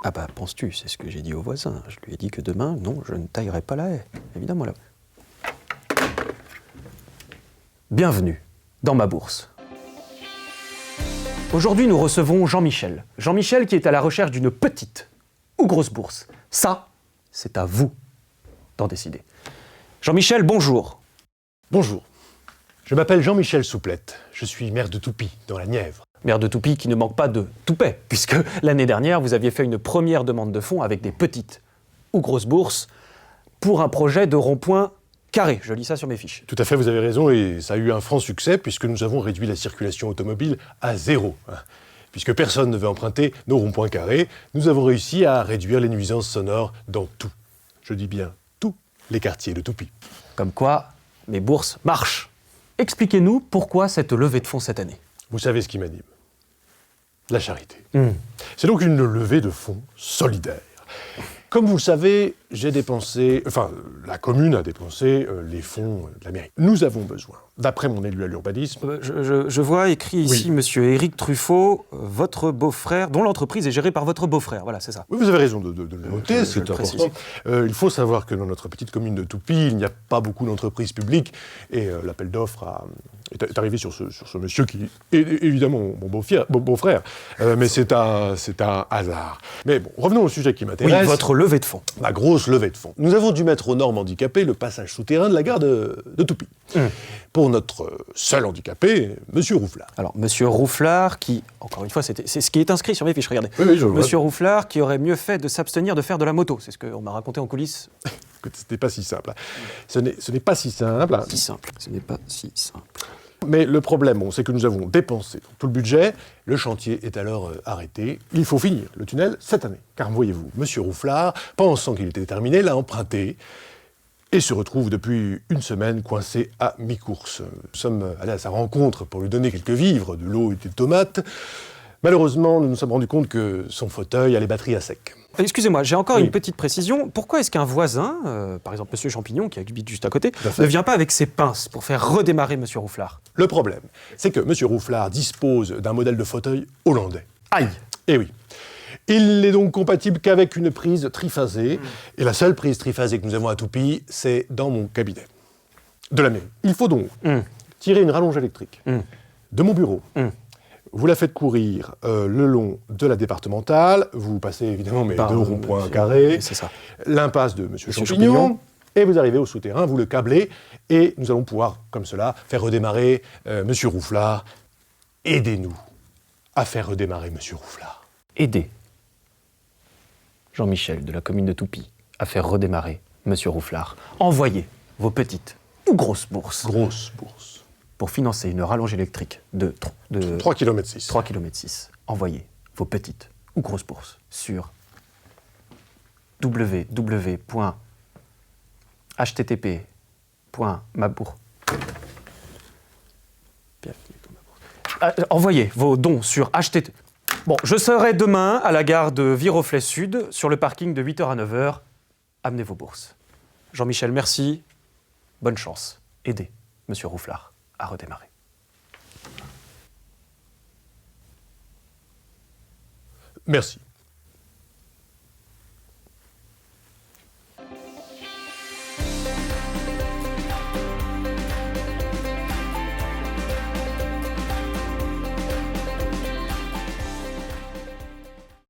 Ah bah, penses-tu, c'est ce que j'ai dit au voisin. Je lui ai dit que demain, non, je ne taillerai pas la haie. Évidemment, là. Bienvenue dans ma bourse. Aujourd'hui, nous recevons Jean-Michel. Jean-Michel qui est à la recherche d'une petite ou grosse bourse. Ça, c'est à vous d'en décider. Jean-Michel, bonjour. Bonjour. Je m'appelle Jean-Michel Souplette. Je suis maire de Toupie, dans la Nièvre. Maire de Toupie qui ne manque pas de toupet, puisque l'année dernière, vous aviez fait une première demande de fonds avec des petites ou grosses bourses pour un projet de rond-point carré. Je lis ça sur mes fiches. Tout à fait, vous avez raison, et ça a eu un franc succès puisque nous avons réduit la circulation automobile à 0. Puisque personne ne veut emprunter nos ronds-points carrés, nous avons réussi à réduire les nuisances sonores dans tout. Je dis bien tous les quartiers de Toupie. Comme quoi, mes bourses marchent. Expliquez-nous pourquoi cette levée de fonds cette année. Vous savez ce qui m'anime? La charité. C'est donc une levée de fonds solidaire. Comme vous le savez, la commune a dépensé les fonds de la mairie. Nous avons besoin, d'après mon élu à l'urbanisme... Je vois écrit ici, monsieur Éric Truffaut, votre beau-frère, dont l'entreprise est gérée par votre beau-frère. Voilà, c'est ça. Oui, vous avez raison de le noter, c'est important. Il faut savoir que dans notre petite commune de Toupie, il n'y a pas beaucoup d'entreprises publiques, et l'appel d'offres est arrivé sur ce monsieur qui est évidemment mon beau-frère, mais c'est un hasard. Mais bon, revenons au sujet qui m'intéresse. Oui, votre levée de fonds. Ma grosse levée de fonds. Nous avons dû mettre aux normes handicapées le passage souterrain de la gare de Toupie. Pour notre seul handicapé, monsieur Roufflard. Alors, monsieur Roufflard, qui, encore une fois, c'est ce qui est inscrit sur mes fiches, regardez. Oui, je vois. Monsieur Roufflard, qui aurait mieux fait de s'abstenir de faire de la moto. C'est ce qu'on m'a raconté en coulisses. C'était pas si simple. Ce n'est pas si simple. Si simple. Ce n'est pas si simple. Mais le problème, c'est que nous avons dépensé tout le budget. Le chantier est alors arrêté. Il faut finir le tunnel cette année. Car voyez-vous, monsieur Roufflard, pensant qu'il était terminé, l'a emprunté et se retrouve depuis une semaine coincé à mi-course. Nous sommes allés à sa rencontre pour lui donner quelques vivres, de l'eau et des tomates. Malheureusement, nous nous sommes rendus compte que son fauteuil a les batteries à sec. Excusez-moi, j'ai encore une petite précision. Pourquoi est-ce qu'un voisin, par exemple monsieur Champignon, qui habite juste à côté, ne vient pas avec ses pinces pour faire redémarrer monsieur Roufflard? Le problème, c'est que monsieur Roufflard dispose d'un modèle de fauteuil hollandais. Aïe! Eh oui. Il n'est donc compatible qu'avec une prise triphasée. Et la seule prise triphasée que nous avons à Toupie, c'est dans mon cabinet de la mairie. Il faut donc tirer une rallonge électrique de mon bureau. Vous la faites courir le long de la départementale. Vous passez évidemment mes deux ronds-points carrés. C'est ça. L'impasse de monsieur Champignon. Et vous arrivez au souterrain, vous le câblez. Et nous allons pouvoir, comme cela, faire redémarrer monsieur Roufflard. Aidez-nous à faire redémarrer monsieur Roufflard. Aidez Jean-Michel de la commune de Toupie à faire redémarrer monsieur Roufflard. Envoyez vos petites ou grosses bourses. Grosse bourse. Pour financer une rallonge électrique de 3 km 6. 3 km 6. Envoyez vos petites ou grosses bourses sur www.http.mabourse. Envoyez vos dons sur http. Bon, je serai demain à la gare de Viroflay Sud, sur le parking de 8h à 9h. Amenez vos bourses. Jean-Michel, merci. Bonne chance. Aidez monsieur Roufflard à redémarrer. Merci.